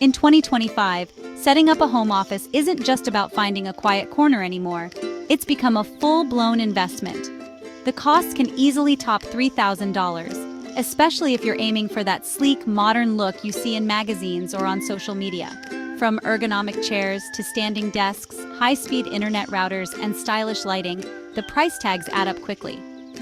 In 2025, setting up a home office isn't just about finding a quiet corner anymore. It's become a full-blown investment. The costs can easily top $3,000, especially if you're aiming for that sleek, modern look you see in magazines or on social media. From ergonomic chairs to standing desks, high-speed internet routers, and stylish lighting, the price tags add up quickly.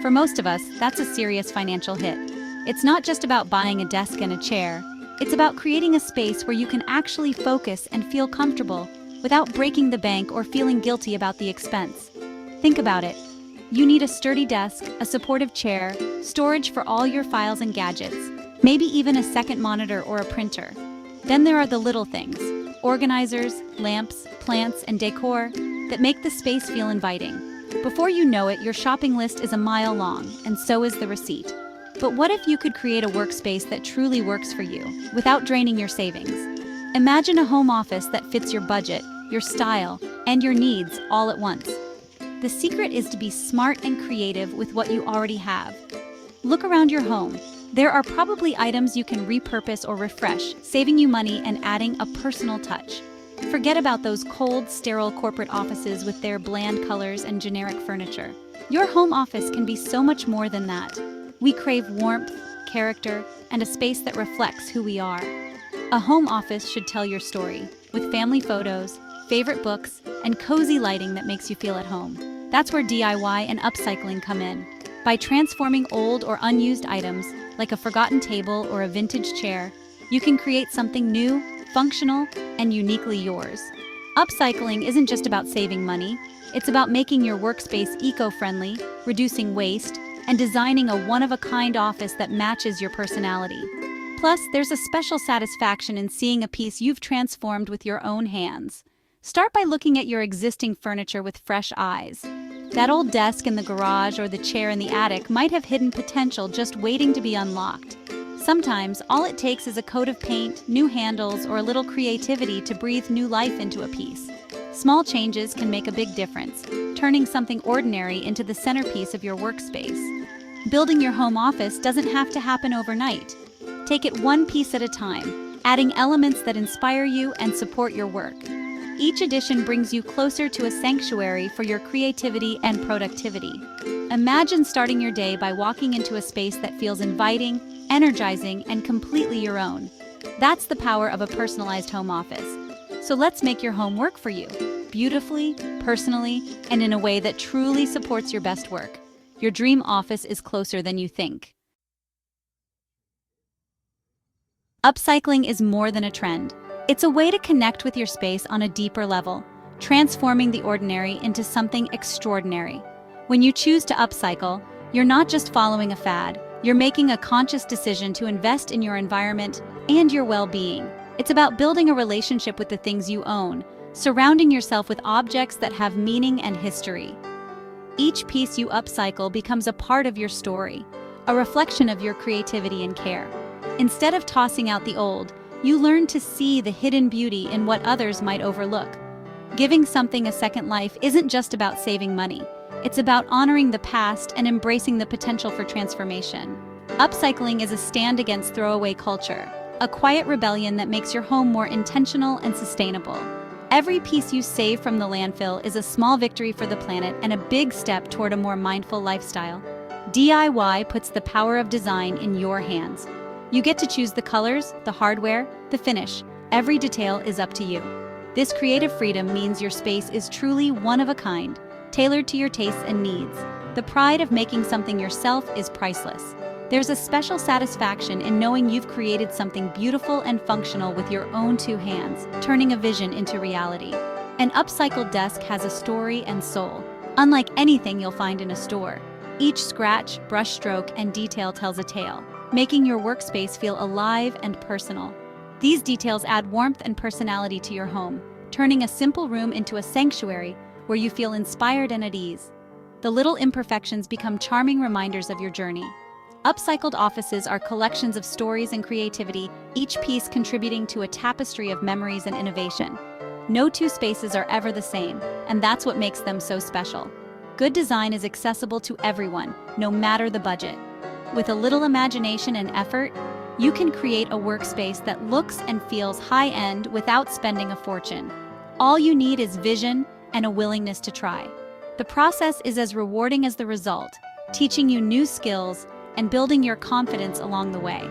For most of us, that's a serious financial hit. It's not just about buying a desk and a chair. It's about creating a space where you can actually focus and feel comfortable without breaking the bank or feeling guilty about the expense. Think about it. You need a sturdy desk, a supportive chair, storage for all your files and gadgets, maybe even a second monitor or a printer. Then there are the little things, organizers, lamps, plants, and decor that make the space feel inviting. Before you know it, your shopping list is a mile long, and so is the receipt. But what if you could create a workspace that truly works for you, without draining your savings? Imagine a home office that fits your budget, your style, and your needs all at once. The secret is to be smart and creative with what you already have. Look around your home. There are probably items you can repurpose or refresh, saving you money and adding a personal touch. Forget about those cold, sterile corporate offices with their bland colors and generic furniture. Your home office can be so much more than that. We crave warmth, character, and a space that reflects who we are. A home office should tell your story, with family photos, favorite books, and cozy lighting that makes you feel at home. That's where DIY and upcycling come in. By transforming old or unused items, like a forgotten table or a vintage chair, you can create something new, functional, and uniquely yours. Upcycling isn't just about saving money, it's about making your workspace eco-friendly, reducing waste, and designing a one-of-a-kind office that matches your personality. Plus, there's a special satisfaction in seeing a piece you've transformed with your own hands. Start by looking at your existing furniture with fresh eyes. That old desk in the garage or the chair in the attic might have hidden potential just waiting to be unlocked. Sometimes, all it takes is a coat of paint, new handles, or a little creativity to breathe new life into a piece. Small changes can make a big difference, turning something ordinary into the centerpiece of your workspace. Building your home office doesn't have to happen overnight. Take it one piece at a time, adding elements that inspire you and support your work. Each addition brings you closer to a sanctuary for your creativity and productivity. Imagine starting your day by walking into a space that feels inviting, energizing, and completely your own. That's the power of a personalized home office. So let's make your home work for you, beautifully, personally, and in a way that truly supports your best work. Your dream office is closer than you think. Upcycling is more than a trend. It's a way to connect with your space on a deeper level, transforming the ordinary into something extraordinary. When you choose to upcycle, you're not just following a fad, you're making a conscious decision to invest in your environment and your well-being. It's about building a relationship with the things you own, surrounding yourself with objects that have meaning and history. Each piece you upcycle becomes a part of your story, a reflection of your creativity and care. Instead of tossing out the old, you learn to see the hidden beauty in what others might overlook. Giving something a second life isn't just about saving money. It's about honoring the past and embracing the potential for transformation. Upcycling is a stand against throwaway culture, a quiet rebellion that makes your home more intentional and sustainable. Every piece you save from the landfill is a small victory for the planet and a big step toward a more mindful lifestyle. DIY puts the power of design in your hands. You get to choose the colors, the hardware, the finish. Every detail is up to you. This creative freedom means your space is truly one of a kind, tailored to your tastes and needs. The pride of making something yourself is priceless. There's a special satisfaction in knowing you've created something beautiful and functional with your own two hands, turning a vision into reality. An upcycled desk has a story and soul, unlike anything you'll find in a store. Each scratch, brush stroke, and detail tells a tale, making your workspace feel alive and personal. These details add warmth and personality to your home, turning a simple room into a sanctuary where you feel inspired and at ease. The little imperfections become charming reminders of your journey. Upcycled offices are collections of stories and creativity, each piece contributing to a tapestry of memories and innovation. No two spaces are ever the same, and that's what makes them so special. Good design is accessible to everyone, no matter the budget. With a little imagination and effort, you can create a workspace that looks and feels high-end without spending a fortune. All you need is vision and a willingness to try. The process is as rewarding as the result, teaching you new skills and building your confidence along the way.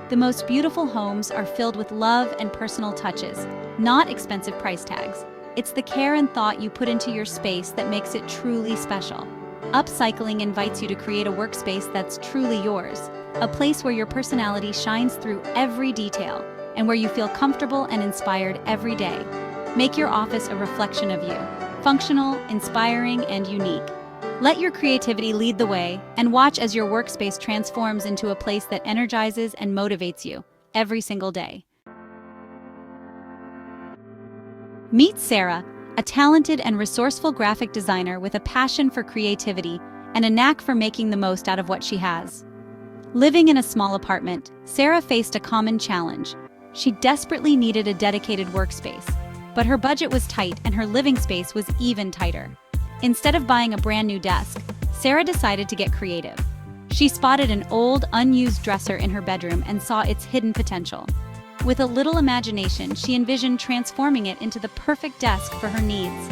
The most beautiful homes are filled with love and personal touches, not expensive price tags. It's the care and thought you put into your space that makes it truly special. Upcycling invites you to create a workspace that's truly yours, a place where your personality shines through every detail and where you feel comfortable and inspired every day. Make your office a reflection of you, functional, inspiring, and unique. Let your creativity lead the way and watch as your workspace transforms into a place that energizes and motivates you every single day. Meet Sarah, a talented and resourceful graphic designer with a passion for creativity and a knack for making the most out of what she has. Living in a small apartment, Sarah faced a common challenge. She desperately needed a dedicated workspace, but her budget was tight and her living space was even tighter. Instead of buying a brand new desk, Sarah decided to get creative. She spotted an old, unused dresser in her bedroom and saw its hidden potential. With a little imagination, she envisioned transforming it into the perfect desk for her needs.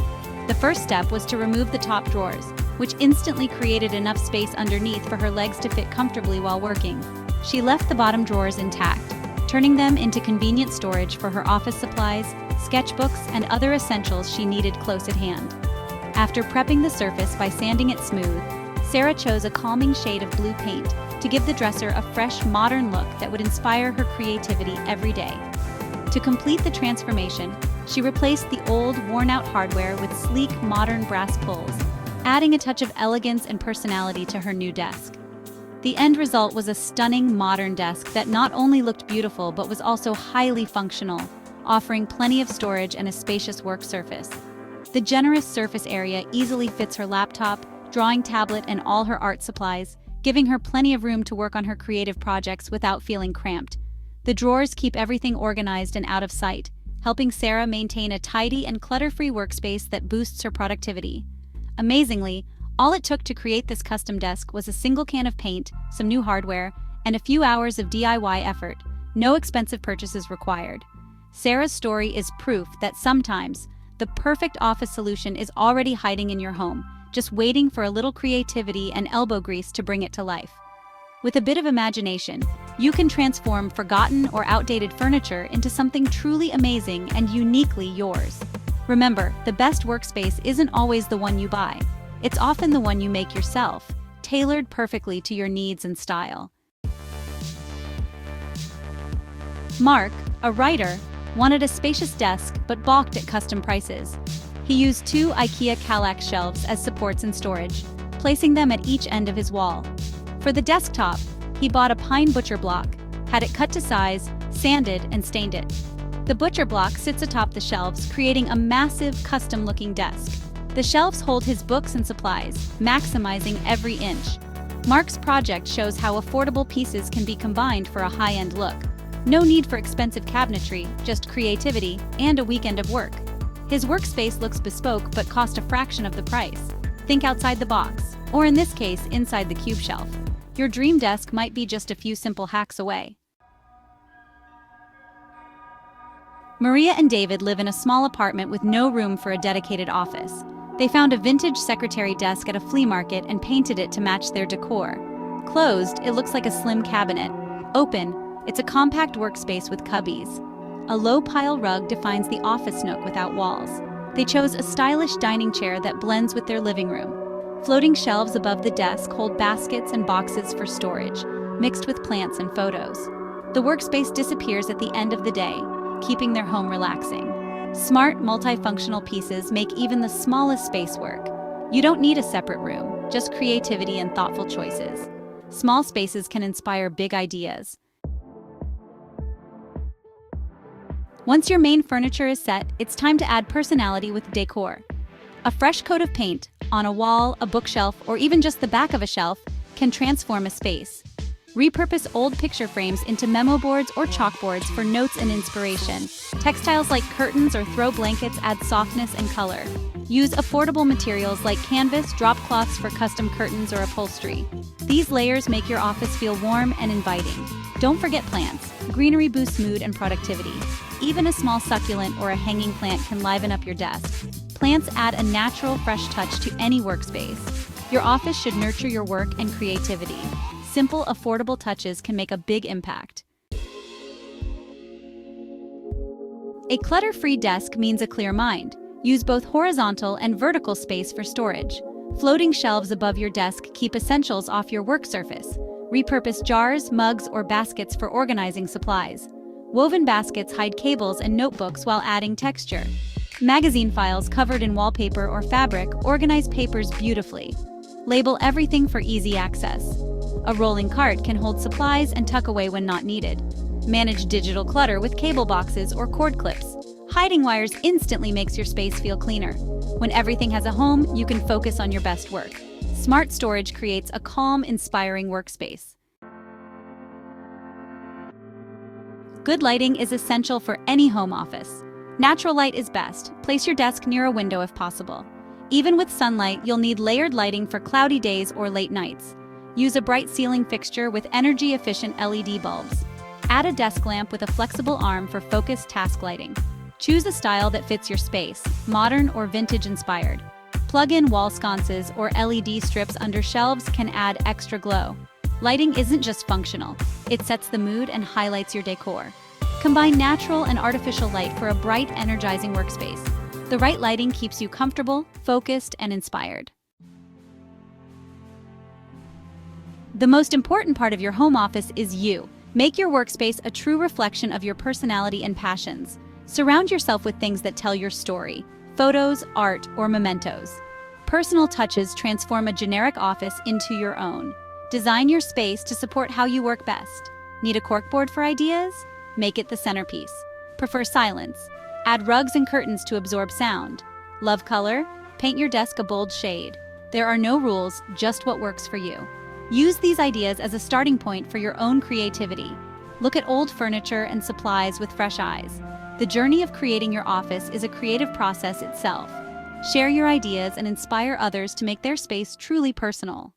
The first step was to remove the top drawers, which instantly created enough space underneath for her legs to fit comfortably while working. She left the bottom drawers intact, turning them into convenient storage for her office supplies, sketchbooks, and other essentials she needed close at hand. After prepping the surface by sanding it smooth, Sarah chose a calming shade of blue paint to give the dresser a fresh, modern look that would inspire her creativity every day. To complete the transformation, she replaced the old, worn-out hardware with sleek, modern brass pulls, adding a touch of elegance and personality to her new desk. The end result was a stunning, modern desk that not only looked beautiful but was also highly functional, offering plenty of storage and a spacious work surface. The generous surface area easily fits her laptop, drawing tablet, and all her art supplies, giving her plenty of room to work on her creative projects without feeling cramped. The drawers keep everything organized and out of sight, helping Sarah maintain a tidy and clutter-free workspace that boosts her productivity. Amazingly, all it took to create this custom desk was a single can of paint, some new hardware, and a few hours of DIY effort. No expensive purchases required. Sarah's story is proof that sometimes the perfect office solution is already hiding in your home, just waiting for a little creativity and elbow grease to bring it to life. With a bit of imagination, you can transform forgotten or outdated furniture into something truly amazing and uniquely yours. Remember, the best workspace isn't always the one you buy. It's often the one you make yourself, tailored perfectly to your needs and style. Mark, a writer, wanted a spacious desk but balked at custom prices. He used 2 IKEA Kallax shelves as supports and storage, placing them at each end of his wall. For the desktop, he bought a pine butcher block, had it cut to size, sanded, and stained it. The butcher block sits atop the shelves, creating a massive, custom-looking desk. The shelves hold his books and supplies, maximizing every inch. Mark's project shows how affordable pieces can be combined for a high-end look. No need for expensive cabinetry, just creativity and a weekend of work. His workspace looks bespoke but costs a fraction of the price. Think outside the box, or in this case, inside the cube shelf. Your dream desk might be just a few simple hacks away. Maria and David live in a small apartment with no room for a dedicated office. They found a vintage secretary desk at a flea market and painted it to match their decor. Closed, it looks like a slim cabinet. Open, it's a compact workspace with cubbies. A low-pile rug defines the office nook without walls. They chose a stylish dining chair that blends with their living room. Floating shelves above the desk hold baskets and boxes for storage, mixed with plants and photos. The workspace disappears at the end of the day, keeping their home relaxing. Smart, multifunctional pieces make even the smallest space work. You don't need a separate room, just creativity and thoughtful choices. Small spaces can inspire big ideas. Once your main furniture is set, it's time to add personality with decor. A fresh coat of paint on a wall, a bookshelf, or even just the back of a shelf can transform a space. Repurpose old picture frames into memo boards or chalkboards for notes and inspiration. Textiles like curtains or throw blankets add softness and color. Use affordable materials like canvas, drop cloths for custom curtains or upholstery. These layers make your office feel warm and inviting. Don't forget plants. Greenery boosts mood and productivity. Even a small succulent or a hanging plant can liven up your desk. Plants add a natural, fresh touch to any workspace. Your office should nurture your work and creativity. Simple, affordable touches can make a big impact. A clutter-free desk means a clear mind. Use both horizontal and vertical space for storage. Floating shelves above your desk keep essentials off your work surface. Repurpose jars, mugs, or baskets for organizing supplies. Woven baskets hide cables and notebooks while adding texture. Magazine files covered in wallpaper or fabric organize papers beautifully. Label everything for easy access. A rolling cart can hold supplies and tuck away when not needed. Manage digital clutter with cable boxes or cord clips. Hiding wires instantly makes your space feel cleaner. When everything has a home, you can focus on your best work. Smart storage creates a calm, inspiring workspace. Good lighting is essential for any home office. Natural light is best. Place your desk near a window if possible. Even with sunlight, you'll need layered lighting for cloudy days or late nights. Use a bright ceiling fixture with energy-efficient LED bulbs. Add a desk lamp with a flexible arm for focused task lighting. Choose a style that fits your space, modern or vintage-inspired. Plug in wall sconces or LED strips under shelves can add extra glow. Lighting isn't just functional, it sets the mood and highlights your decor. Combine natural and artificial light for a bright, energizing workspace. The right lighting keeps you comfortable, focused, and inspired. The most important part of your home office is you. Make your workspace a true reflection of your personality and passions. Surround yourself with things that tell your story: photos, art, or mementos. Personal touches transform a generic office into your own. Design your space to support how you work best. Need a corkboard for ideas? Make it the centerpiece. Prefer silence? Add rugs and curtains to absorb sound. Love color? Paint your desk a bold shade. There are no rules, just what works for you. Use these ideas as a starting point for your own creativity. Look at old furniture and supplies with fresh eyes. The journey of creating your office is a creative process itself. Share your ideas and inspire others to make their space truly personal.